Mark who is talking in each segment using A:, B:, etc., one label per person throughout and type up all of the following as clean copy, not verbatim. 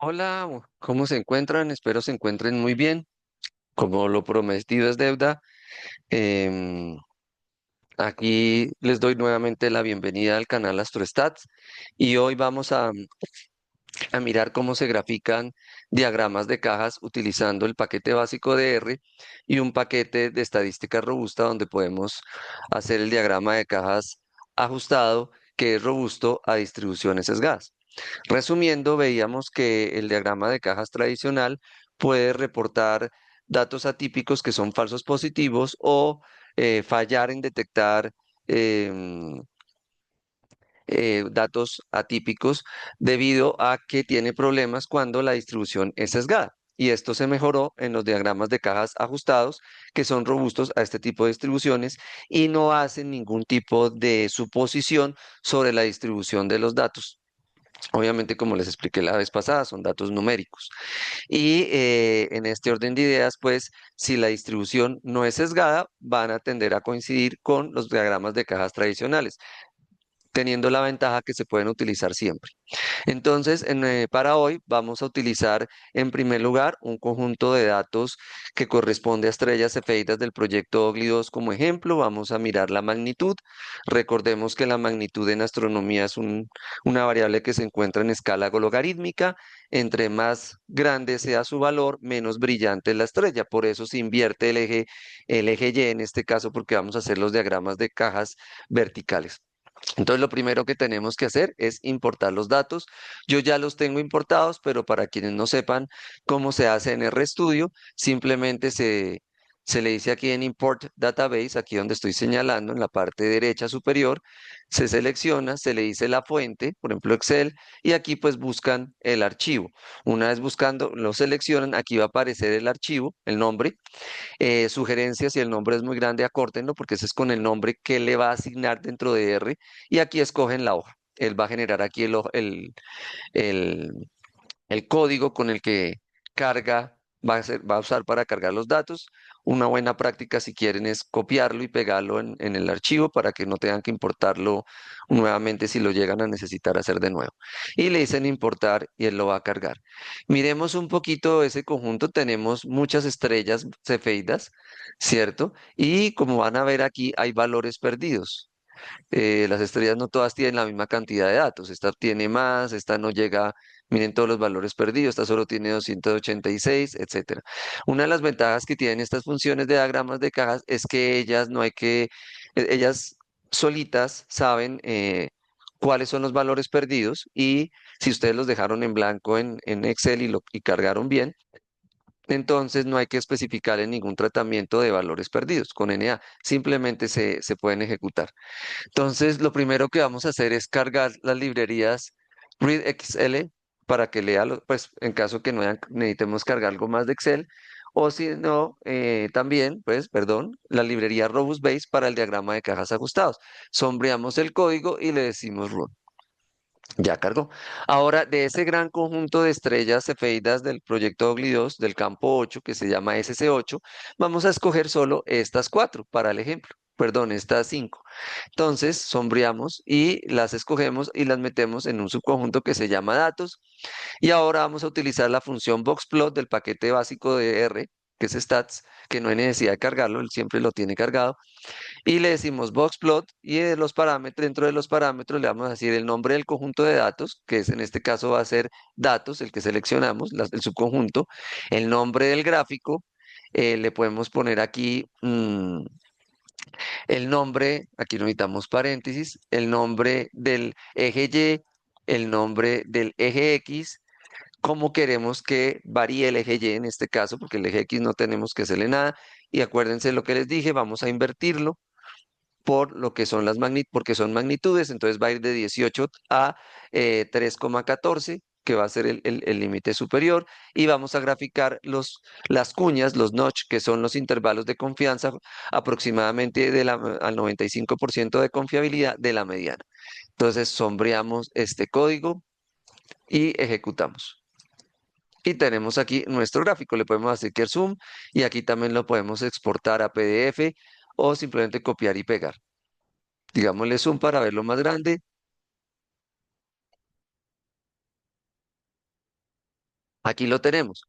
A: Hola, ¿cómo se encuentran? Espero se encuentren muy bien. Como lo prometido es deuda, em, aquí les doy nuevamente la bienvenida al canal AstroStats y hoy vamos a mirar cómo se grafican diagramas de cajas utilizando el paquete básico de R y un paquete de estadística robusta donde podemos hacer el diagrama de cajas ajustado que es robusto a distribuciones sesgadas. Resumiendo, veíamos que el diagrama de cajas tradicional puede reportar datos atípicos que son falsos positivos o fallar en detectar em, datos atípicos debido a que tiene problemas cuando la distribución es sesgada. Y esto se mejoró en los diagramas de cajas ajustados, que son robustos a este tipo de distribuciones y no hacen ningún tipo de suposición sobre la distribución de los datos. Obviamente, como les expliqué la vez pasada, son datos numéricos. Y en este orden de ideas, pues, si la distribución no es sesgada, van a tender a coincidir con los diagramas de cajas tradicionales, teniendo la ventaja que se pueden utilizar siempre. Entonces, para hoy vamos a utilizar en primer lugar un conjunto de datos que corresponde a estrellas cefeidas del proyecto OGLI 2 como ejemplo. Vamos a mirar la magnitud. Recordemos que la magnitud en astronomía es una variable que se encuentra en escala logarítmica. Entre más grande sea su valor, menos brillante es la estrella. Por eso se invierte el eje Y en este caso, porque vamos a hacer los diagramas de cajas verticales. Entonces, lo primero que tenemos que hacer es importar los datos. Yo ya los tengo importados, pero para quienes no sepan cómo se hace en RStudio, simplemente se le dice aquí en Import Database, aquí donde estoy señalando, en la parte derecha superior, se selecciona, se le dice la fuente, por ejemplo Excel, y aquí pues buscan el archivo. Una vez buscando, lo seleccionan, aquí va a aparecer el archivo, el nombre. Sugerencias, si el nombre es muy grande, acórtenlo porque ese es con el nombre que le va a asignar dentro de R y aquí escogen la hoja. Él va a generar aquí el, el código con el que carga, va a usar para cargar los datos. Una buena práctica si quieren es copiarlo y pegarlo en el archivo para que no tengan que importarlo nuevamente si lo llegan a necesitar hacer de nuevo. Y le dicen importar y él lo va a cargar. Miremos un poquito ese conjunto. Tenemos muchas estrellas cefeidas, ¿cierto? Y como van a ver aquí, hay valores perdidos. Las estrellas no todas tienen la misma cantidad de datos. Esta tiene más, esta no llega, miren todos los valores perdidos, esta solo tiene 286, etcétera. Una de las ventajas que tienen estas funciones de diagramas de cajas es que ellas no hay que, ellas solitas saben cuáles son los valores perdidos y si ustedes los dejaron en blanco en Excel y cargaron bien, entonces no hay que especificarle ningún tratamiento de valores perdidos con NA, simplemente se pueden ejecutar. Entonces, lo primero que vamos a hacer es cargar las librerías readxl para que lea, pues en caso que no necesitemos cargar algo más de Excel, o si no, también, pues, perdón, la librería RobustBase para el diagrama de cajas ajustados. Sombreamos el código y le decimos run. Ya cargó. Ahora, de ese gran conjunto de estrellas cefeidas del proyecto OGLI 2 del campo 8, que se llama SC8, vamos a escoger solo estas cuatro para el ejemplo. Perdón, estas cinco. Entonces, sombreamos y las escogemos y las metemos en un subconjunto que se llama datos. Y ahora vamos a utilizar la función boxplot del paquete básico de R, que es stats, que no hay necesidad de cargarlo, él siempre lo tiene cargado y le decimos boxplot y de los parámetros, dentro de los parámetros le vamos a decir el nombre del conjunto de datos, que es en este caso va a ser datos, el que seleccionamos, el subconjunto, el nombre del gráfico, le podemos poner aquí el nombre, aquí no necesitamos paréntesis, el nombre del eje Y, el nombre del eje X, cómo queremos que varíe el eje Y en este caso, porque el eje X no tenemos que hacerle nada, y acuérdense lo que les dije, vamos a invertirlo por lo que son porque son magnitudes, entonces va a ir de 18 a 3,14, que va a ser el límite superior, y vamos a graficar las cuñas, los notch, que son los intervalos de confianza, aproximadamente al 95% de confiabilidad de la mediana. Entonces sombreamos este código y ejecutamos. Y tenemos aquí nuestro gráfico, le podemos hacer que zoom y aquí también lo podemos exportar a PDF o simplemente copiar y pegar. Digámosle zoom para verlo más grande. Aquí lo tenemos.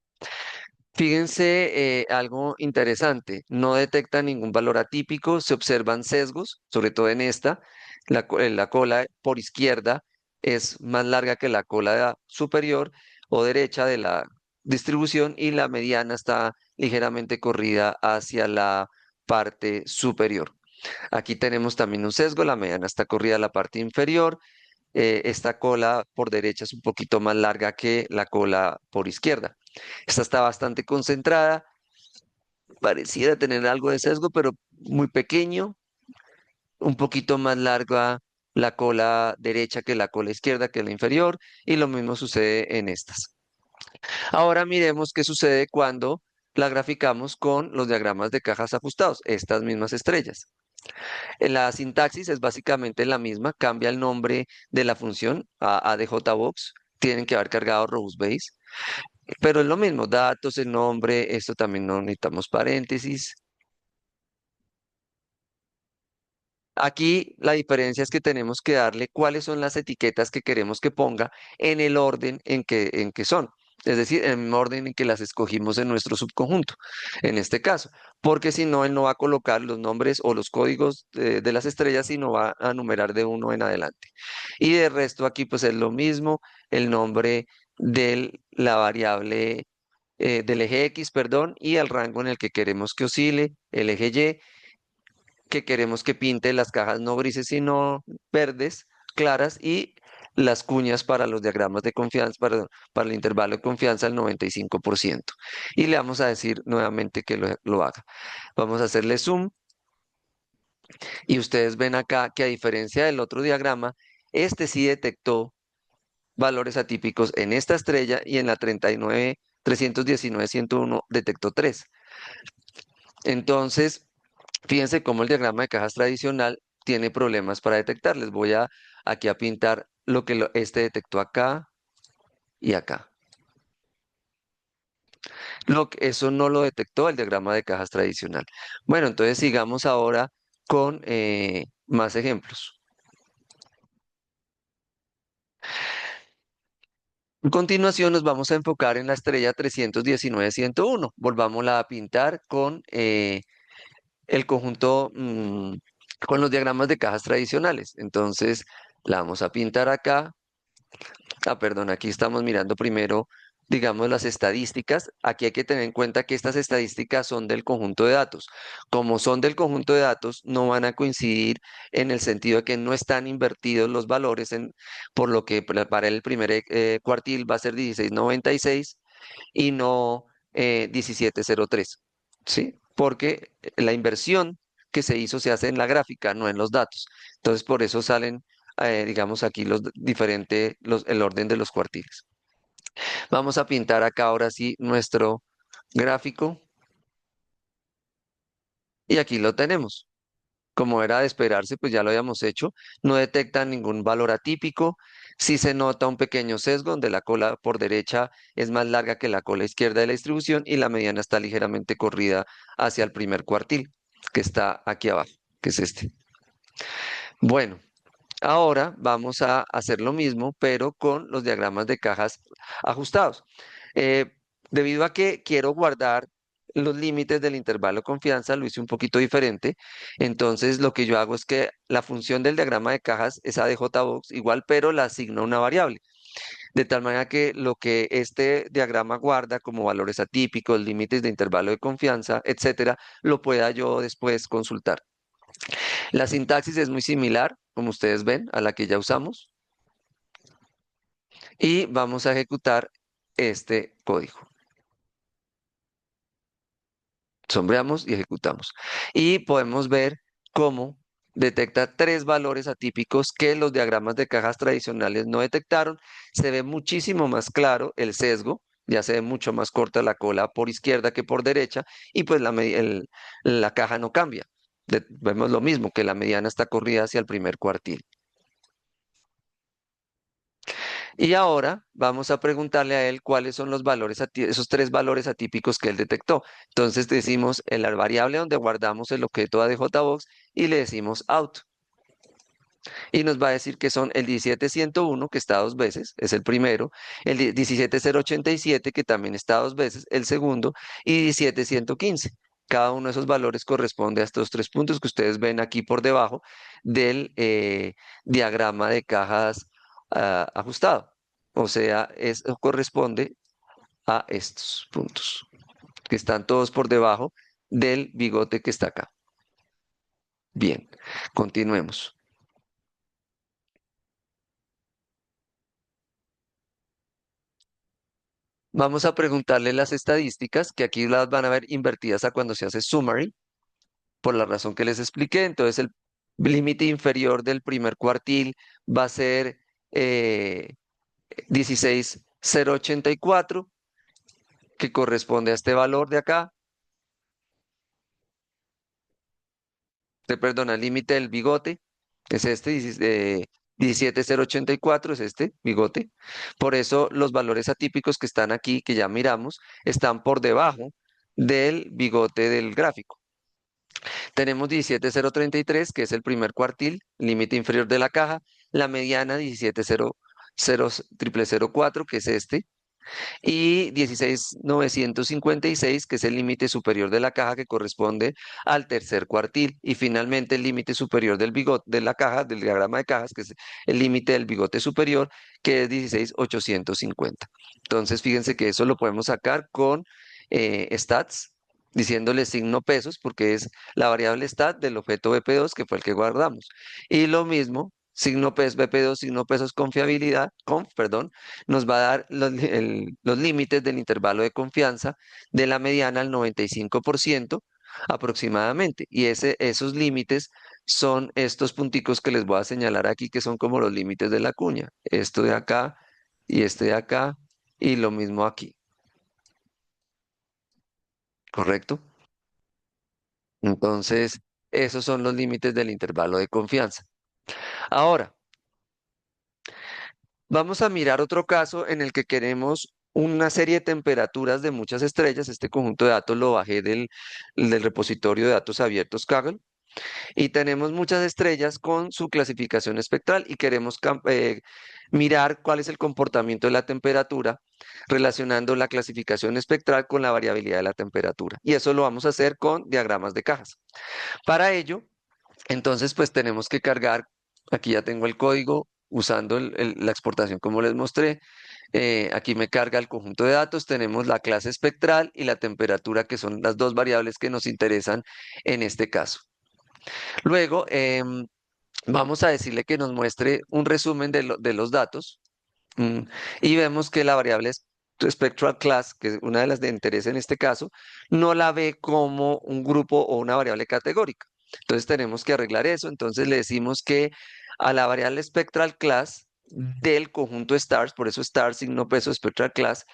A: Fíjense algo interesante, no detecta ningún valor atípico, se observan sesgos, sobre todo en esta, la cola por izquierda es más larga que la cola superior o derecha de la distribución y la mediana está ligeramente corrida hacia la parte superior. Aquí tenemos también un sesgo, la mediana está corrida a la parte inferior, esta cola por derecha es un poquito más larga que la cola por izquierda. Esta está bastante concentrada, pareciera tener algo de sesgo, pero muy pequeño, un poquito más larga la cola derecha que la cola izquierda, que la inferior, y lo mismo sucede en estas. Ahora miremos qué sucede cuando la graficamos con los diagramas de cajas ajustados, estas mismas estrellas. En la sintaxis es básicamente la misma, cambia el nombre de la función a ADJBox, tienen que haber cargado Robust Base, pero es lo mismo, datos, el nombre, esto también no necesitamos paréntesis. Aquí la diferencia es que tenemos que darle cuáles son las etiquetas que queremos que ponga en el orden en que son. Es decir, en el orden en que las escogimos en nuestro subconjunto, en este caso. Porque si no, él no va a colocar los nombres o los códigos de las estrellas, sino va a numerar de uno en adelante. Y de resto aquí pues es lo mismo, el nombre de la variable del eje X, perdón, y el rango en el que queremos que oscile, el eje Y que queremos que pinte las cajas no grises, sino verdes, claras, y las cuñas para los diagramas de confianza, para el intervalo de confianza al 95%. Y le vamos a decir nuevamente que lo haga. Vamos a hacerle zoom y ustedes ven acá que a diferencia del otro diagrama, este sí detectó valores atípicos en esta estrella y en la 39, 319, 101 detectó 3. Entonces, fíjense cómo el diagrama de cajas tradicional tiene problemas para detectar. Les voy a aquí a pintar lo que este detectó acá y acá. Eso no lo detectó el diagrama de cajas tradicional. Bueno, entonces sigamos ahora con más ejemplos. A continuación nos vamos a enfocar en la estrella 319-101. Volvámosla a pintar con el conjunto, con los diagramas de cajas tradicionales. Entonces la vamos a pintar acá. Perdón, aquí estamos mirando primero, digamos, las estadísticas. Aquí hay que tener en cuenta que estas estadísticas son del conjunto de datos. Como son del conjunto de datos, no van a coincidir en el sentido de que no están invertidos los valores, por lo que para el primer cuartil va a ser 1696 y no 1703, ¿sí? Porque la inversión que se hizo se hace en la gráfica, no en los datos. Entonces, por eso salen digamos aquí el orden de los cuartiles. Vamos a pintar acá ahora sí nuestro gráfico y aquí lo tenemos. Como era de esperarse, pues ya lo habíamos hecho. No detecta ningún valor atípico. Sí se nota un pequeño sesgo donde la cola por derecha es más larga que la cola izquierda de la distribución y la mediana está ligeramente corrida hacia el primer cuartil, que está aquí abajo, que es este. Bueno. Ahora vamos a hacer lo mismo, pero con los diagramas de cajas ajustados. Eh, Debido a que quiero guardar los límites del intervalo de confianza, lo hice un poquito diferente. Entonces, lo que yo hago es que la función del diagrama de cajas es ADJBox igual, pero la asigno a una variable. De tal manera que lo que este diagrama guarda como valores atípicos, límites de intervalo de confianza, etcétera, lo pueda yo después consultar. La sintaxis es muy similar, como ustedes ven, a la que ya usamos y vamos a ejecutar este código. Sombreamos y ejecutamos. Y podemos ver cómo detecta tres valores atípicos que los diagramas de cajas tradicionales no detectaron. Se ve muchísimo más claro el sesgo, ya se ve mucho más corta la cola por izquierda que por derecha y pues la caja no cambia. Vemos lo mismo, que la mediana está corrida hacia el primer cuartil. Y ahora vamos a preguntarle a él cuáles son los valores, esos tres valores atípicos que él detectó. Entonces decimos en la variable donde guardamos el objeto ADJBox y le decimos out. y nos va a decir que son el 17101, que está dos veces, es el primero, el 17087, que también está dos veces, el segundo, y 17115. Cada uno de esos valores corresponde a estos tres puntos que ustedes ven aquí por debajo del diagrama de cajas ajustado. O sea, corresponde a estos puntos, que están todos por debajo del bigote que está acá. Bien, continuemos. Vamos a preguntarle las estadísticas, que aquí las van a ver invertidas a cuando se hace summary, por la razón que les expliqué. Entonces, el límite inferior del primer cuartil va a ser 16,084, que corresponde a este valor de acá. Perdona, el límite del bigote es este, 17,084 es este bigote. Por eso los valores atípicos que están aquí, que ya miramos, están por debajo del bigote del gráfico. Tenemos 17,033, que es el primer cuartil, límite inferior de la caja. La mediana 17,004, que es este. Y 16,956, que es el límite superior de la caja, que corresponde al tercer cuartil. Y finalmente el límite superior del bigote de la caja, del diagrama de cajas, que es el límite del bigote superior, que es 16,850. Entonces, fíjense que eso lo podemos sacar con stats, diciéndole signo pesos, porque es la variable stat del objeto BP2, que fue el que guardamos. Y lo mismo, signo pesos, BP2, signo pesos confiabilidad, perdón, nos va a dar los límites del intervalo de confianza de la mediana al 95% aproximadamente. Y esos límites son estos punticos que les voy a señalar aquí, que son como los límites de la cuña. Esto de acá y este de acá y lo mismo aquí, ¿correcto? Entonces, esos son los límites del intervalo de confianza. Ahora, vamos a mirar otro caso en el que queremos una serie de temperaturas de muchas estrellas. Este conjunto de datos lo bajé del repositorio de datos abiertos Kaggle. Y tenemos muchas estrellas con su clasificación espectral y queremos mirar cuál es el comportamiento de la temperatura relacionando la clasificación espectral con la variabilidad de la temperatura. Y eso lo vamos a hacer con diagramas de cajas. Para ello, entonces, pues tenemos que cargar, aquí ya tengo el código usando la exportación como les mostré. Aquí me carga el conjunto de datos, tenemos la clase espectral y la temperatura, que son las dos variables que nos interesan en este caso. Luego, vamos a decirle que nos muestre un resumen de los datos, mm, y vemos que la variable spectral class, que es una de las de interés en este caso, no la ve como un grupo o una variable categórica. Entonces tenemos que arreglar eso. Entonces le decimos que a la variable spectral class del conjunto stars, por eso star signo peso spectral class,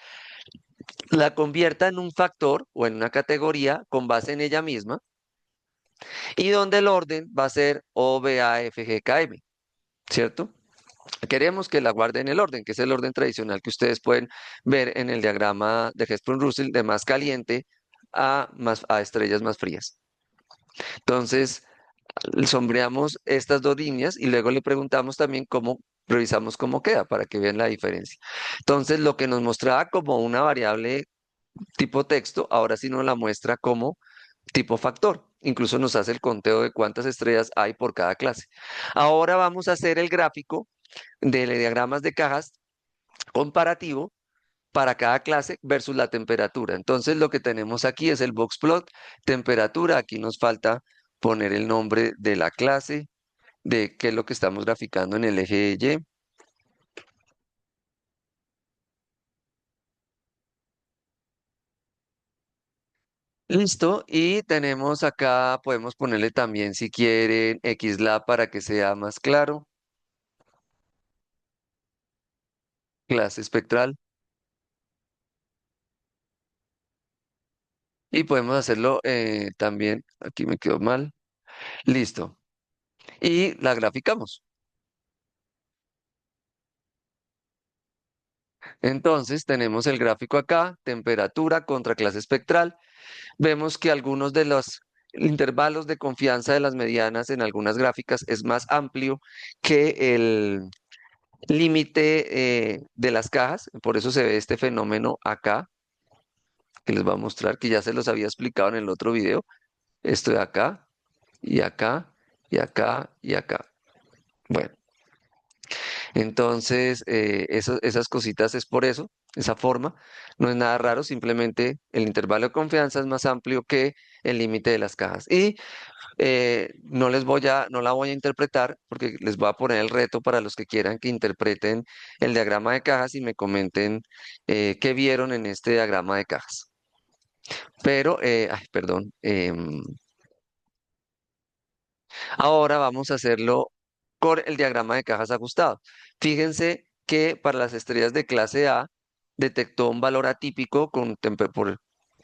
A: la convierta en un factor o en una categoría con base en ella misma, y donde el orden va a ser O, B, A, F, G, K, M, ¿cierto? Queremos que la guarde en el orden, que es el orden tradicional que ustedes pueden ver en el diagrama de Hesperun-Russell, de más caliente a estrellas más frías. Entonces, sombreamos estas dos líneas y luego le preguntamos también cómo, revisamos cómo queda para que vean la diferencia. Entonces, lo que nos mostraba como una variable tipo texto, ahora sí nos la muestra como tipo factor. Incluso nos hace el conteo de cuántas estrellas hay por cada clase. Ahora vamos a hacer el gráfico de diagramas de cajas comparativo para cada clase versus la temperatura. Entonces lo que tenemos aquí es el box plot, temperatura. Aquí nos falta poner el nombre de la clase, de qué es lo que estamos graficando en el eje Y. Listo. Y tenemos acá, podemos ponerle también si quieren XLab para que sea más claro, clase espectral. Y podemos hacerlo también, aquí me quedó mal. Listo. Y la graficamos. Entonces tenemos el gráfico acá, temperatura contra clase espectral. Vemos que algunos de los intervalos de confianza de las medianas en algunas gráficas es más amplio que el límite de las cajas. Por eso se ve este fenómeno acá, que les voy a mostrar, que ya se los había explicado en el otro video. Esto de acá, y acá, y acá, y acá. Bueno, entonces esas cositas es por eso, esa forma. No es nada raro, simplemente el intervalo de confianza es más amplio que el límite de las cajas. Y no la voy a interpretar porque les voy a poner el reto para los que quieran que interpreten el diagrama de cajas y me comenten qué vieron en este diagrama de cajas. Pero, ay, perdón, ahora vamos a hacerlo con el diagrama de cajas ajustado. Fíjense que para las estrellas de clase A detectó un valor atípico por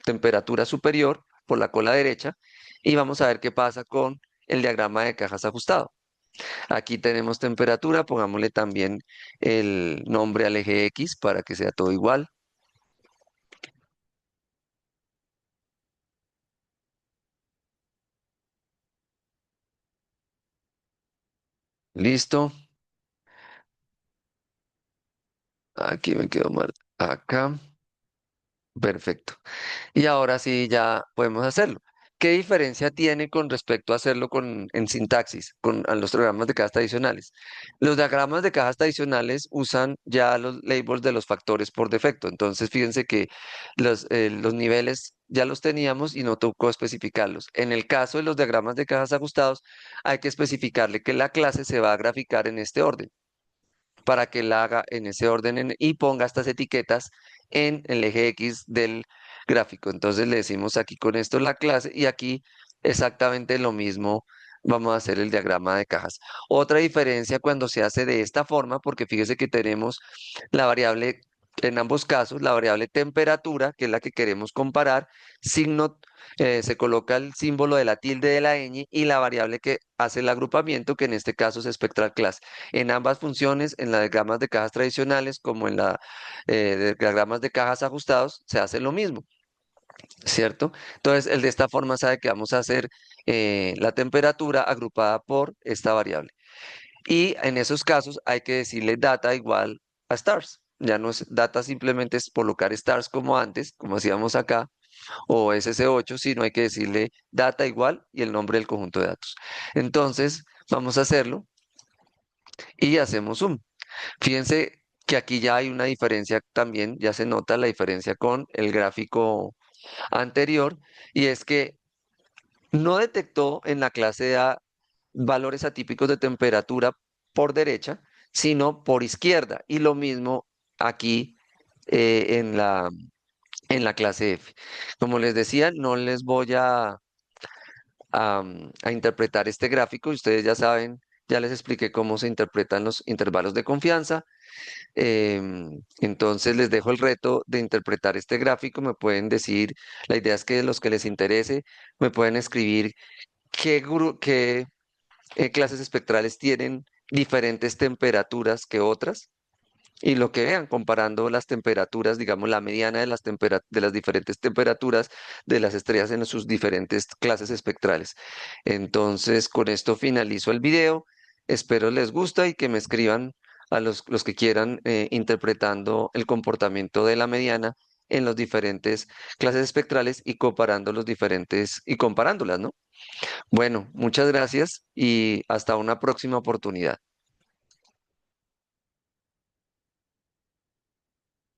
A: temperatura superior por la cola derecha y vamos a ver qué pasa con el diagrama de cajas ajustado. Aquí tenemos temperatura, pongámosle también el nombre al eje X para que sea todo igual. Listo. Aquí me quedo mal. Acá. Perfecto. Y ahora sí ya podemos hacerlo. ¿Qué diferencia tiene con respecto a hacerlo en sintaxis, a los diagramas de cajas tradicionales? Los diagramas de cajas tradicionales usan ya los labels de los factores por defecto. Entonces, fíjense que los niveles ya los teníamos y no tocó especificarlos. En el caso de los diagramas de cajas ajustados, hay que especificarle que la clase se va a graficar en este orden para que la haga en ese orden y ponga estas etiquetas en el eje X del gráfico. Entonces le decimos aquí con esto la clase y aquí exactamente lo mismo. Vamos a hacer el diagrama de cajas. Otra diferencia cuando se hace de esta forma, porque fíjese que tenemos la variable, en ambos casos, la variable temperatura, que es la que queremos comparar, signo, se coloca el símbolo de la tilde de la ñ y la variable que hace el agrupamiento, que en este caso es spectral class. En ambas funciones, en las diagramas de cajas tradicionales como en la de diagramas de cajas ajustados, se hace lo mismo, ¿cierto? Entonces, el de esta forma sabe que vamos a hacer la temperatura agrupada por esta variable. Y en esos casos hay que decirle data igual a stars. Ya no es data simplemente es colocar stars como antes, como hacíamos acá, o SC8, sino hay que decirle data igual y el nombre del conjunto de datos. Entonces, vamos a hacerlo y hacemos zoom. Fíjense que aquí ya hay una diferencia también, ya se nota la diferencia con el gráfico anterior, y es que no detectó en la clase A valores atípicos de temperatura por derecha, sino por izquierda. Y lo mismo aquí en la clase F. Como les decía, no les voy a interpretar este gráfico. Ustedes ya saben, ya les expliqué cómo se interpretan los intervalos de confianza. Entonces les dejo el reto de interpretar este gráfico. Me pueden decir, la idea es que los que les interese me pueden escribir qué clases espectrales tienen diferentes temperaturas que otras y lo que vean comparando las temperaturas, digamos la mediana de de las diferentes temperaturas de las estrellas en sus diferentes clases espectrales. Entonces, con esto finalizo el video. Espero les gusta y que me escriban a los que quieran interpretando el comportamiento de la mediana en los diferentes clases espectrales y comparando los diferentes y comparándolas, ¿no? Bueno, muchas gracias y hasta una próxima oportunidad.